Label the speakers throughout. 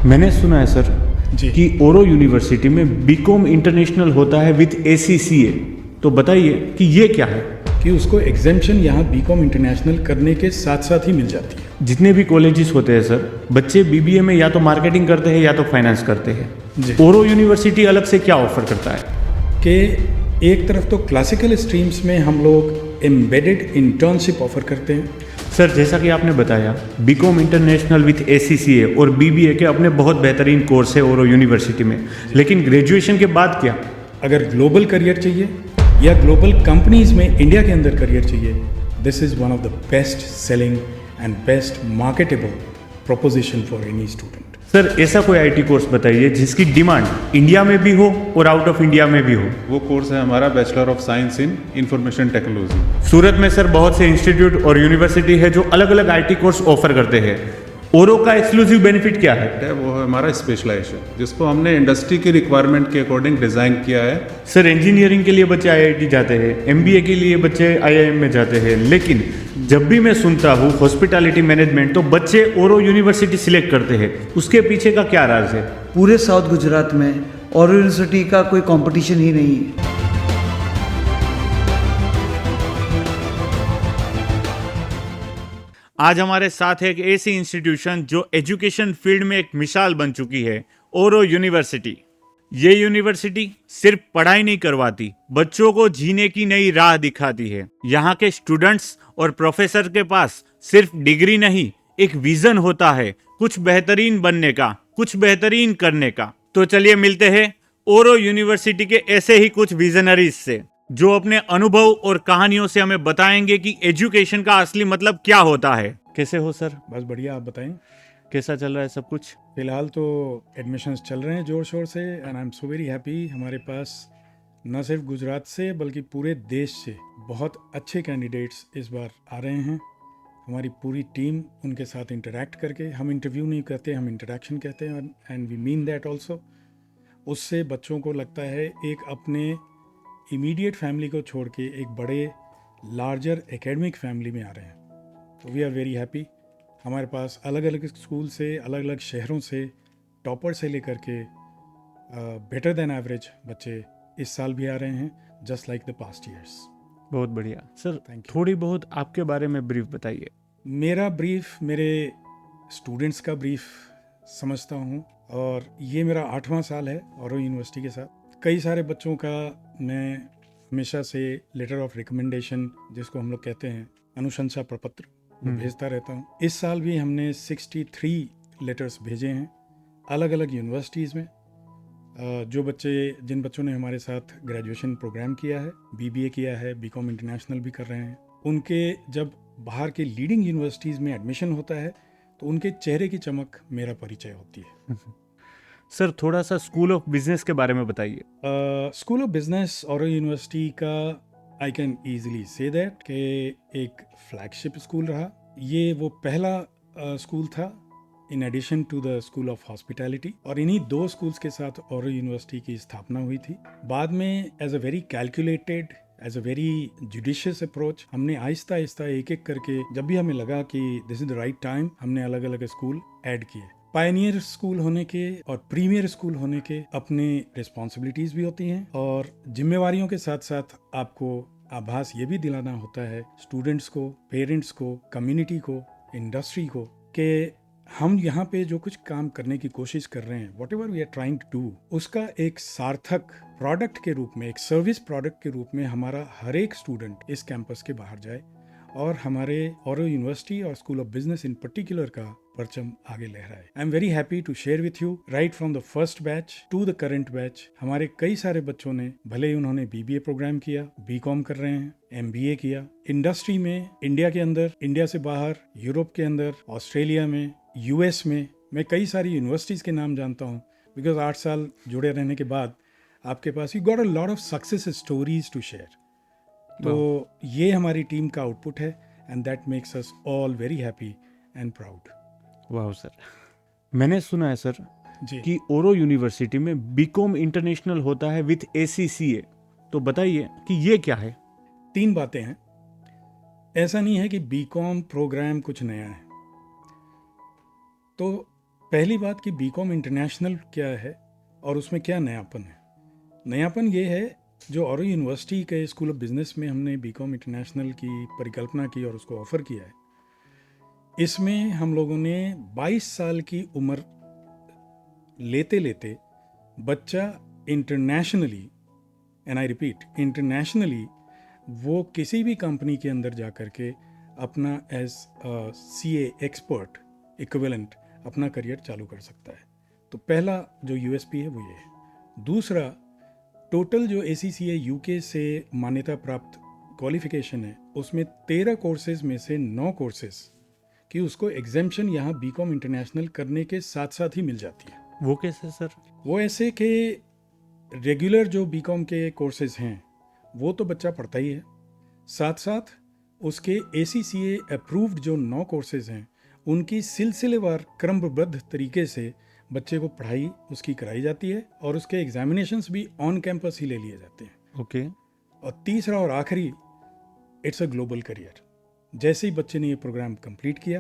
Speaker 1: मैंने सुना है सर
Speaker 2: जी।
Speaker 1: कि ओरो यूनिवर्सिटी में बीकॉम इंटरनेशनल होता है विद एसीसीए, तो बताइए कि ये क्या है।
Speaker 2: कि उसको एग्जेम्पशन यहाँ बीकॉम इंटरनेशनल करने के साथ साथ ही मिल जाती है।
Speaker 1: जितने भी कॉलेजेस होते हैं सर, बच्चे बीबीए में या तो मार्केटिंग करते हैं या तो फाइनेंस करते हैं।
Speaker 2: जी।
Speaker 1: ओरो यूनिवर्सिटी अलग से क्या ऑफर करता है?
Speaker 2: कि एक तरफ तो क्लासिकल स्ट्रीम्स में हम लोग एम्बेडेड इंटर्नशिप ऑफर करते हैं।
Speaker 1: सर जैसा कि आपने बताया, बीकॉम इंटरनेशनल विथ एसीसीए और बीबीए के अपने बहुत बेहतरीन कोर्स है ओरो यूनिवर्सिटी में, लेकिन ग्रेजुएशन के बाद क्या?
Speaker 2: अगर ग्लोबल करियर चाहिए या ग्लोबल कंपनीज में इंडिया के अंदर करियर चाहिए, this is one of the best selling and best marketable proposition for any student.
Speaker 1: Sir ऐसा कोई आईटी कोर्स बताइए जिसकी डिमांड इंडिया में भी हो और आउट ऑफ इंडिया में भी हो।
Speaker 3: वो कोर्स है हमारा bachelor of science in information technology.
Speaker 1: Surat में सर बहुत से इंस्टीट्यूट और यूनिवर्सिटी है जो अलग अलग आईटी कोर्स ऑफर करते हैं। ओरो का एक्सक्लूसिव बेनिफिट क्या है?
Speaker 3: वो है हमारा स्पेशलाइजेशन, जिसको हमने इंडस्ट्री की रिक्वायरमेंट के अकॉर्डिंग डिज़ाइन किया है।
Speaker 1: सर इंजीनियरिंग के लिए बच्चे आईआईटी जाते हैं, एमबीए के लिए बच्चे आईआईएम में जाते हैं, लेकिन जब भी मैं सुनता हूँ हॉस्पिटैलिटी मैनेजमेंट तो बच्चे ओरो यूनिवर्सिटी सिलेक्ट करते हैं। उसके पीछे का क्या राज है?
Speaker 4: पूरे साउथ गुजरात में ओरो यूनिवर्सिटी का कोई कंपटीशन ही नहीं है।
Speaker 1: आज हमारे साथ है एक ऐसी इंस्टीट्यूशन जो एजुकेशन फील्ड में एक मिसाल बन चुकी है, ओरो यूनिवर्सिटी। ये यूनिवर्सिटी सिर्फ पढ़ाई नहीं करवाती, बच्चों को जीने की नई राह दिखाती है। यहाँ के स्टूडेंट्स और प्रोफेसर के पास सिर्फ डिग्री नहीं, एक विजन होता है कुछ बेहतरीन बनने का, कुछ बेहतरीन करने का। तो चलिए मिलते हैं ओरो यूनिवर्सिटी के ऐसे ही कुछ विजनरीज से, जो अपने अनुभव और कहानियों से हमें बताएंगे कि एजुकेशन का असली मतलब क्या होता है। कैसे हो सर?
Speaker 2: बस बढ़िया, आप बताएं।
Speaker 1: कैसा चल रहा है सब कुछ?
Speaker 2: फिलहाल तो एडमिशन्स चल रहे हैं ज़ोर शोर से and I am so very happy. हमारे पास न सिर्फ गुजरात से बल्कि पूरे देश से बहुत अच्छे कैंडिडेट्स इस बार आ रहे हैं। हमारी पूरी टीम उनके साथ इंटरेक्ट करके, हम इंटरव्यू नहीं कहते, हम इंटरेक्शन कहते हैं, and we mean that also. उससे बच्चों को लगता है एक अपने इमीडिएट फैमिली को छोड़ के एक बड़े लार्जर एकेडमिक फैमिली में आ रहे हैं। तो वी आर वेरी हैप्पी। हमारे पास अलग अलग स्कूल से, अलग अलग शहरों से, टॉपर से लेकर के बेटर देन एवरेज बच्चे इस साल भी आ रहे हैं, just like the past years.
Speaker 1: बहुत बढ़िया सर।
Speaker 2: Thank you.
Speaker 1: थोड़ी बहुत आपके बारे में ब्रीफ बताइए।
Speaker 2: मेरा ब्रीफ मेरे स्टूडेंट्स का ब्रीफ समझता हूँ, और ये मेरा 8वां साल है ओरो यूनिवर्सिटी के साथ। कई सारे बच्चों का मैं हमेशा से लेटर ऑफ रिकमेंडेशन, जिसको हम लोग कहते हैं अनुशंसा प्रपत्र, मैं भेजता रहता हूँ। इस साल भी हमने 63 लेटर्स भेजे हैं अलग अलग यूनिवर्सिटीज़ में। जिन बच्चों ने हमारे साथ ग्रेजुएशन प्रोग्राम किया है, बीबीए किया है, बीकॉम इंटरनेशनल भी कर रहे हैं, उनके जब बाहर के लीडिंग यूनिवर्सिटीज़ में एडमिशन होता है तो उनके चेहरे की चमक मेरा परिचय होती है।
Speaker 1: सर थोड़ा सा स्कूल ऑफ बिजनेस के बारे में बताइए।
Speaker 2: स्कूल ऑफ बिजनेस ओरो यूनिवर्सिटी का I can easily say that कि एक फ्लैगशिप स्कूल रहा। ये वो पहला स्कूल था in addition to the school of hospitality, और इन्हीं 2 स्कूल्स के साथ ओरो यूनिवर्सिटी की स्थापना हुई थी। बाद में as a very calculated, as a very judicious approach, हमने आहिस्ता आहिस्ता एक एक करके, जब भी हमें लगा कि this is the right time, हमने अलग अलग स्कूल ऐड किए। पायनियर स्कूल होने के और प्रीमियर स्कूल होने के अपने रिस्पॉन्सिबिलिटीज भी होती हैं, और जिम्मेवारियों के साथ साथ आपको आभास ये भी दिलाना होता है स्टूडेंट्स को, पेरेंट्स को, कम्युनिटी को, इंडस्ट्री को, कि हम यहाँ पे जो कुछ काम करने की कोशिश कर रहे हैं, whatever we are trying to do, उसका एक सार्थक प्रोडक्ट के रूप में, एक सर्विस प्रोडक्ट के रूप में हमारा हर एक स्टूडेंट इस कैंपस के बाहर जाए और हमारे ओरो यूनिवर्सिटी और school of business in particular का परचम आगे लहराए। I am very happy to share with you, right from the first batch to the current batch, हमारे कई सारे बच्चों ने, भले ही उन्होंने बीबीए प्रोग्राम किया, बीकॉम कर रहे हैं, एमबीए किया, इंडस्ट्री में इंडिया के अंदर, इंडिया से बाहर, यूरोप के अंदर, ऑस्ट्रेलिया में, यूएस में, मैं कई सारी यूनिवर्सिटीज़ के नाम जानता हूँ, बिकॉज 8 साल जुड़े रहने के बाद आपके पास you got a lot of success stories to share. तो ये हमारी टीम का आउटपुट है, and that makes us all very happy and proud.
Speaker 1: वाह सर। मैंने सुना है सर
Speaker 2: जी।
Speaker 1: कि ओरो यूनिवर्सिटी में बीकॉम इंटरनेशनल होता है विथ एसीसीए, तो बताइए कि ये क्या है।
Speaker 2: 3 बातें हैं। ऐसा नहीं है कि बीकॉम प्रोग्राम कुछ नया है। तो पहली बात कि बीकॉम इंटरनेशनल क्या है और उसमें क्या नयापन है। नयापन ये है, जो औरो यूनिवर्सिटी के स्कूल ऑफ बिजनेस में हमने बीकॉम इंटरनेशनल की परिकल्पना की और उसको ऑफ़र किया है, इसमें हम लोगों ने 22 साल की उम्र लेते लेते बच्चा internationally, and I repeat internationally, वो किसी भी कंपनी के अंदर जा कर के अपना एज CA एक्सपर्ट इक्विवेलेंट अपना करियर चालू कर सकता है। तो पहला जो USP है वो ये है। दूसरा, टोटल जो ACCA UK से मान्यता प्राप्त क्वालिफिकेशन है, उसमें 13 कोर्सेज में से 9 कोर्सेज की उसको एग्जेम्पशन यहाँ बीकॉम इंटरनेशनल करने के साथ साथ ही मिल जाती है।
Speaker 1: वो कैसे सर?
Speaker 2: वो ऐसे कि रेगुलर जो बीकॉम के कोर्सेज हैं वो तो बच्चा पढ़ता ही है, साथ साथ उसके ACCA अप्रूव्ड जो 9 कोर्सेज हैं उनकी सिलसिलेवार क्रमबद्ध तरीके से बच्चे को पढ़ाई उसकी कराई जाती है और उसके एग्जामिनेशंस भी ऑन कैंपस ही ले लिए जाते हैं।
Speaker 1: ओके।
Speaker 2: और तीसरा और आखिरी, इट्स अ ग्लोबल करियर। जैसे ही बच्चे ने ये प्रोग्राम कंप्लीट किया,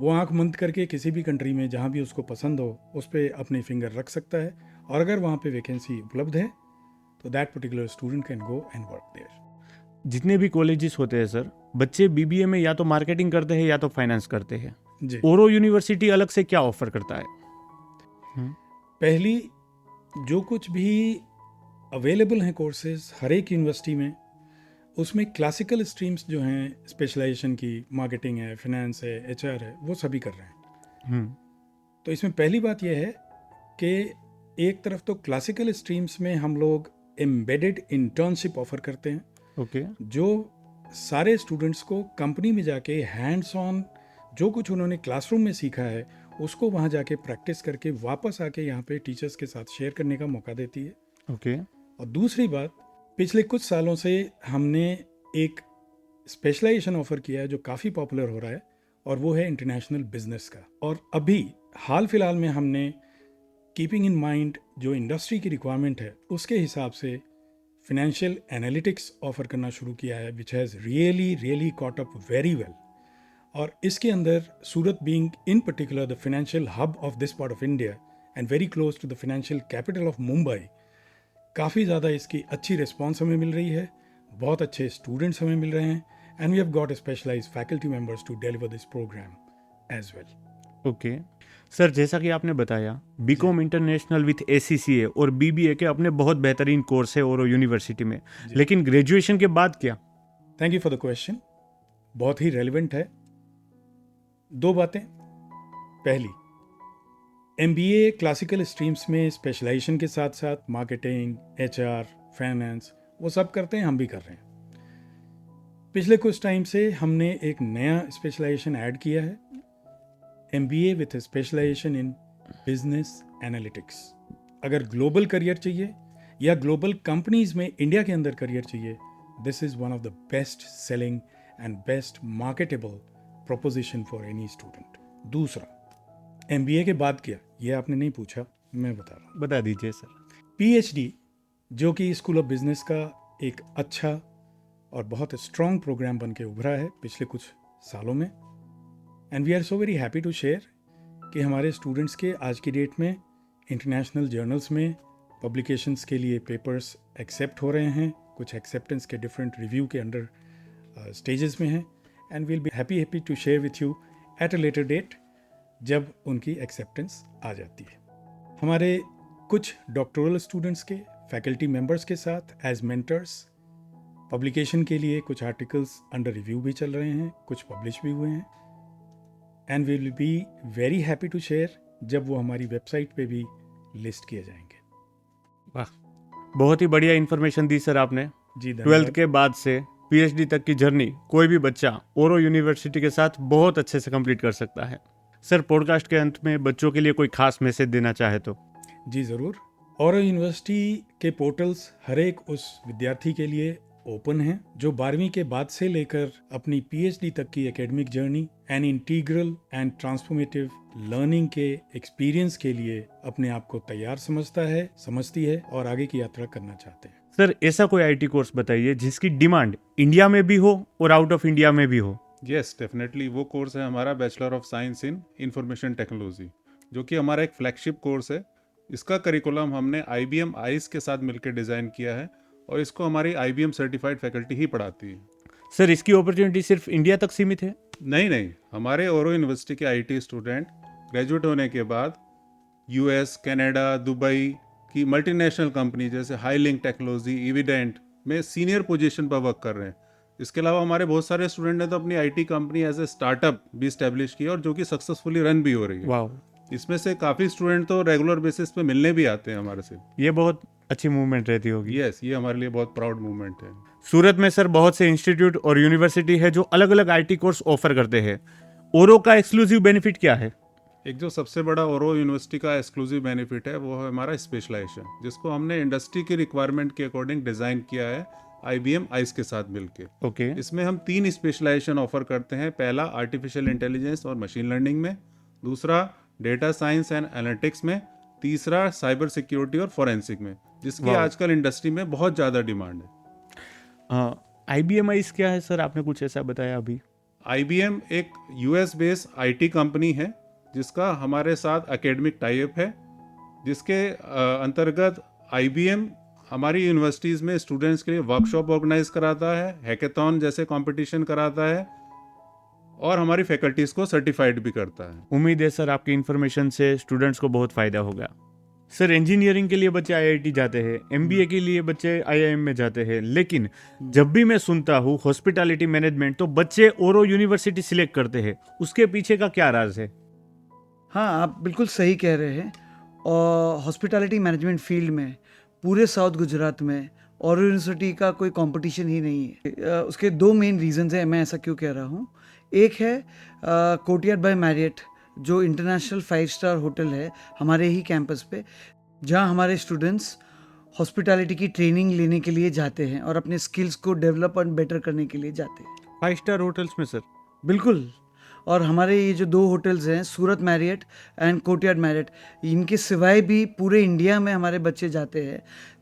Speaker 2: वो आंख बंद करके किसी भी कंट्री में जहाँ भी उसको पसंद हो उस पर अपने फिंगर रख सकता है, और अगर वहाँ पे वैकेंसी उपलब्ध है तो that particular student can go and work there.
Speaker 1: जितने भी कॉलेजेस होते हैं सर, बच्चे BBA में या तो मार्केटिंग करते हैं या तो फाइनेंस करते हैं।
Speaker 2: जी,
Speaker 1: ओरो यूनिवर्सिटी अलग से क्या ऑफर करता है?
Speaker 2: पहली जो कुछ भी अवेलेबल हैं कोर्सेज हर एक यूनिवर्सिटी में, उसमें क्लासिकल स्ट्रीम्स जो हैं स्पेशलाइजेशन की, मार्केटिंग है, फिनेंस है, HR है, वो सभी कर रहे हैं। तो इसमें पहली बात यह है कि एक तरफ तो क्लासिकल स्ट्रीम्स में हम लोग एम्बेडेड इंटर्नशिप ऑफर करते हैं,
Speaker 1: ओके।
Speaker 2: जो सारे स्टूडेंट्स को कंपनी में जाके हैंड्स ऑन जो कुछ उन्होंने क्लासरूम में सीखा है उसको वहाँ जाके प्रैक्टिस करके वापस आके यहाँ पे टीचर्स के साथ शेयर करने का मौका देती है।
Speaker 1: ओके।
Speaker 2: और दूसरी बात, पिछले कुछ सालों से हमने एक स्पेशलाइजेशन ऑफर किया है जो काफ़ी पॉपुलर हो रहा है, और वो है इंटरनेशनल बिजनेस का। और अभी हाल फिलहाल में हमने कीपिंग इन माइंड जो इंडस्ट्री की रिक्वायरमेंट है उसके हिसाब से फिनेंशियल एनालिटिक्स ऑफर करना शुरू किया है, which has really caught up very well. और इसके अंदर Surat being in particular the financial hub of this part of India and very close to the financial capital of Mumbai, काफ़ी ज़्यादा इसकी अच्छी रिस्पॉन्स हमें मिल रही है, बहुत अच्छे स्टूडेंट्स हमें मिल रहे हैं, and we have got specialized faculty members to deliver this program as well.
Speaker 1: Okay sir, जैसा कि आपने बताया, बीकॉम इंटरनेशनल विथ ACCA और BBA के अपने बहुत बेहतरीन कोर्स है ओरो यूनिवर्सिटी में, लेकिन ग्रेजुएशन के बाद क्या?
Speaker 2: Thank you for the question, बहुत ही रेलिवेंट है। दो बातें, पहली, MBA क्लासिकल स्ट्रीम्स में स्पेशलाइजेशन के साथ साथ मार्केटिंग, HR, फाइनेंस वो सब करते हैं, हम भी कर रहे हैं। पिछले कुछ टाइम से हमने एक नया स्पेशलाइजेशन ऐड किया है, MBA with specialization in business analytics. अगर ग्लोबल करियर चाहिए या ग्लोबल कंपनीज में इंडिया के अंदर करियर चाहिए, this is one of the best selling and best marketable proposition for any student. दूसरा, MBA के बाद क्या, ये आपने नहीं पूछा, मैं बता रहा हूँ।
Speaker 1: बता दीजिए सर।
Speaker 2: PhD, जो कि स्कूल ऑफ बिजनेस का एक अच्छा और बहुत स्ट्रॉन्ग प्रोग्राम बन के उभरा है पिछले कुछ सालों में, and we are so very happy to share कि हमारे स्टूडेंट्स के आज की डेट में इंटरनेशनल जर्नल्स में पब्लिकेशंस के लिए पेपर्स एक्सेप्ट हो रहे हैं, कुछ एक्सेप्टेंस के डिफरेंट रिव्यू के अंडर स्टेजेस में हैं, and we'll be happy to share with you at a later date जब उनकी एक्सेप्टेंस आ जाती है। हमारे कुछ डॉक्टोरल स्टूडेंट्स के फैकल्टी मेंबर्स के साथ एज मेंटर्स पब्लिकेशन के लिए कुछ आर्टिकल्स अंडर रिव्यू भी चल रहे हैं, कुछ पब्लिश भी हुए हैं, and we will be very happy to share जब वो हमारी वेबसाइट पे भी लिस्ट किए जाएंगे।
Speaker 1: वाह, बहुत ही बढ़िया इन्फॉर्मेशन दी सर आपने।
Speaker 2: जी,
Speaker 1: 12th के बाद से PhD तक की जर्नी कोई भी बच्चा ओरो यूनिवर्सिटी के साथ बहुत अच्छे से कंप्लीट कर सकता है। सर, पॉडकास्ट के अंत में बच्चों के लिए कोई खास मैसेज देना चाहे तो?
Speaker 2: जी ज़रूर। और यूनिवर्सिटी के पोर्टल्स हर एक उस विद्यार्थी के लिए ओपन हैं जो 12वीं के बाद से लेकर अपनी PhD तक की academic journey and integral and transformative learning के एक्सपीरियंस के लिए अपने आप को तैयार समझती है और आगे की यात्रा करना चाहते हैं।
Speaker 1: सर, ऐसा कोई IT कोर्स बताइए जिसकी डिमांड इंडिया में भी हो और आउट ऑफ इंडिया में भी हो।
Speaker 3: यस डेफिनेटली, वो कोर्स है हमारा bachelor of science in information technology, जो कि हमारा एक फ्लैगशिप कोर्स है। इसका करिकुलम हमने IBM आइस के साथ मिलकर डिज़ाइन किया है और इसको हमारी IBM सर्टिफाइड फैकल्टी ही पढ़ाती है।
Speaker 1: सर इसकी अपॉर्चुनिटी सिर्फ इंडिया तक सीमित है?
Speaker 3: नहीं, हमारे ओरो यूनिवर्सिटी के IT स्टूडेंट ग्रेजुएट होने के बाद US, कनाडा, दुबई की मल्टीनेशनल कंपनी जैसे हाई लिंक टेक्नोलॉजी, इविडेंट में सीनियर पोजीशन पर वर्क कर रहे हैं। इसके अलावा हमारे बहुत सारे स्टूडेंट ने तो अपनी IT company as a startup भी स्टैब्लिश की और जो कि सक्सेसफुली रन भी हो रही है।
Speaker 1: वाह,
Speaker 3: इसमें से काफ़ी स्टूडेंट तो रेगुलर बेसिस पे मिलने भी आते हैं हमारे से।
Speaker 1: ये बहुत अच्छी मूवमेंट रहती होगी।
Speaker 3: यस, ये हमारे लिए बहुत प्राउड मूवमेंट है।
Speaker 1: सूरत में सर बहुत से इंस्टीट्यूट और यूनिवर्सिटी है जो अलग अलग IT कोर्स ऑफर करते हैं। ओरो का एक्सक्लूसिव बेनिफिट क्या है?
Speaker 3: एक जो सबसे बड़ा ओरो यूनिवर्सिटी का एक्सक्लूसिव बेनिफिट है वो है हमारा स्पेशलाइजेशन, जिसको हमने इंडस्ट्री की रिक्वायरमेंट के अकॉर्डिंग डिज़ाइन किया है IBM आइस के साथ मिलके।
Speaker 1: ओके।
Speaker 3: इसमें हम 3 स्पेशलाइजेशन ऑफर करते हैं। पहला आर्टिफिशियल इंटेलिजेंस और मशीन लर्निंग में, दूसरा डेटा साइंस एंड एनालिटिक्स में, तीसरा साइबर सिक्योरिटी और फोरेंसिक में, जिसकी
Speaker 1: वाह।
Speaker 3: आजकल इंडस्ट्री में बहुत ज़्यादा डिमांड है।
Speaker 1: IBM आइस क्या है सर? आपने कुछ ऐसा बताया अभी।
Speaker 3: IBM एक US बेस्ड IT कंपनी है जिसका हमारे साथ एकेडमिक टाई अप है, जिसके अंतर्गत IBM हमारी यूनिवर्सिटीज़ में स्टूडेंट्स के लिए वर्कशॉप ऑर्गेनाइज कराता है, हैकेथॉन जैसे कंपटीशन कराता है और हमारी फैकल्टीज़ को सर्टिफाइड भी करता है।
Speaker 1: उम्मीद है सर आपकी इन्फॉर्मेशन से स्टूडेंट्स को बहुत फायदा होगा। सर इंजीनियरिंग के लिए बच्चे IIT जाते हैं, MBA के लिए बच्चे IIM में जाते हैं, लेकिन जब भी मैं सुनता हूँ हॉस्पिटैलिटी मैनेजमेंट तो बच्चे ओरो यूनिवर्सिटी सिलेक्ट करते हैं। उसके पीछे का क्या राज है?
Speaker 4: हाँ, आप बिल्कुल सही कह रहे हैं। और हॉस्पिटैलिटी मैनेजमेंट फील्ड में पूरे साउथ गुजरात में और यूनिवर्सिटी का कोई कंपटीशन ही नहीं है। उसके 2 मेन रीजंस हैं, मैं ऐसा क्यों कह रहा हूँ। एक है कोर्टयार्ड बाय मैरियट, जो इंटरनेशनल 5 स्टार होटल है हमारे ही कैंपस पे, जहाँ हमारे स्टूडेंट्स हॉस्पिटैलिटी की ट्रेनिंग लेने के लिए जाते हैं और अपने स्किल्स को डेवलप और बेटर करने के लिए जाते हैं।
Speaker 1: 5 स्टार होटल्स में सर?
Speaker 4: बिल्कुल। और हमारे ये जो 2 होटल्स हैं, सूरत मैरियट एंड कोर्टयार्ड मैरियट, इनके सिवाय भी पूरे इंडिया में हमारे बच्चे जाते हैं।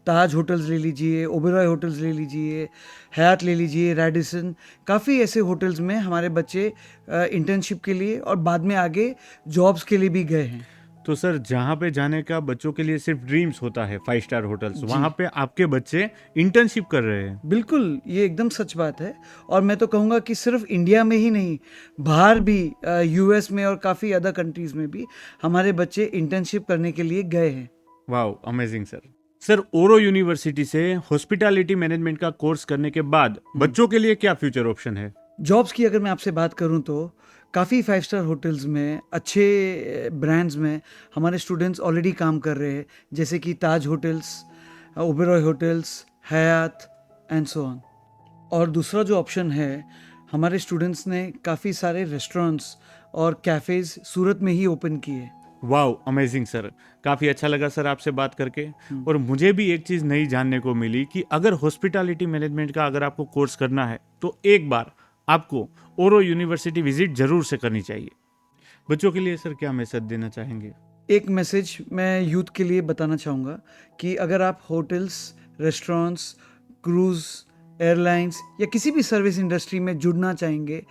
Speaker 4: ताज होटल्स ले लीजिए, ओबेरॉय होटल्स ले लीजिए, हयात ले लीजिए, रेडिसन, काफ़ी ऐसे होटल्स में हमारे बच्चे इंटर्नशिप के लिए और बाद में आगे जॉब्स के लिए भी गए हैं।
Speaker 1: तो सर जहाँ पे जाने का बच्चों के लिए सिर्फ ड्रीम्स होता है 5 स्टार होटल्स, वहाँ पे आपके बच्चे इंटर्नशिप कर रहे हैं।
Speaker 4: बिल्कुल, ये एकदम सच बात है। और मैं तो कहूँगा कि सिर्फ इंडिया में ही नहीं, बाहर भी US में और काफ़ी अदर कंट्रीज़ में भी हमारे बच्चे इंटर्नशिप करने के लिए गए हैं।
Speaker 1: Wow, amazing sir. सर ओरो यूनिवर्सिटी से हॉस्पिटैलिटी मैनेजमेंट का कोर्स करने के बाद बच्चों के लिए क्या फ्यूचर ऑप्शन है?
Speaker 4: जॉब्स की अगर मैं आपसे बात करूं तो काफ़ी 5 स्टार होटल्स में, अच्छे ब्रांड्स में हमारे स्टूडेंट्स ऑलरेडी काम कर रहे हैं, जैसे कि Taj hotels, Oberoi hotels, Hyatt and so on. और दूसरा जो ऑप्शन है, हमारे स्टूडेंट्स ने काफ़ी सारे रेस्टोरेंट्स और कैफ़ेज़ सूरत में ही ओपन किए।
Speaker 1: Wow, amazing sir. काफ़ी अच्छा लगा सर आपसे बात करके। और मुझे भी एक चीज़ नई जानने को मिली कि अगर हॉस्पिटैलिटी मैनेजमेंट का अगर आपको कोर्स करना है तो एक बार आपको ओरो यूनिवर्सिटी विजिट जरूर से करनी चाहिए। बच्चों के लिए सर क्या मैसेज देना चाहेंगे?
Speaker 4: एक मैसेज मैं यूथ के लिए बताना चाहूँगा कि अगर आप होटल्स, रेस्टोरेंट्स, क्रूज़, एयरलाइंस या किसी भी सर्विस इंडस्ट्री में जुड़ना चाहेंगे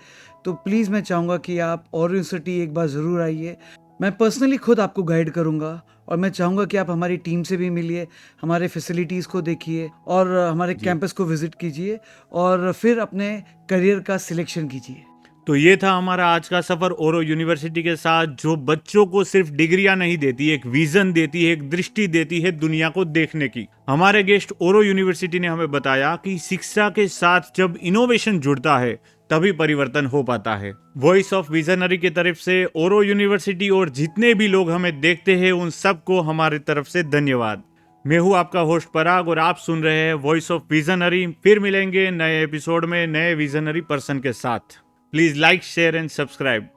Speaker 4: तो प्लीज़ मैं चाहूँगा कि आप ओरो यूनिवर्सिटी एक बार ज़रूर आइए। मैं पर्सनली खुद आपको गाइड करूँगा और मैं चाहूँगा कि आप हमारी टीम से भी मिलिए, हमारे फैसिलिटीज़ को देखिए और हमारे कैंपस को विज़िट कीजिए और फिर अपने करियर का सिलेक्शन कीजिए।
Speaker 1: तो ये था हमारा आज का सफर ओरो यूनिवर्सिटी के साथ, जो बच्चों को सिर्फ डिग्रियां नहीं देती, एक विजन देती है, एक दृष्टि देती है दुनिया को देखने की। हमारे गेस्ट ओरो यूनिवर्सिटी ने हमें बताया कि शिक्षा के साथ जब इनोवेशन जुड़ता है तभी परिवर्तन हो पाता है। वॉइस ऑफ विजनरी की तरफ से ओरो यूनिवर्सिटी और जितने भी लोग हमें देखते हैं उन सबको हमारी तरफ से धन्यवाद। मैं हूँ आपका होस्ट पराग और आप सुन रहे हैं वॉइस ऑफ विजनरी। फिर मिलेंगे नए एपिसोड में नए विजनरी पर्सन के साथ। Please like, share and subscribe.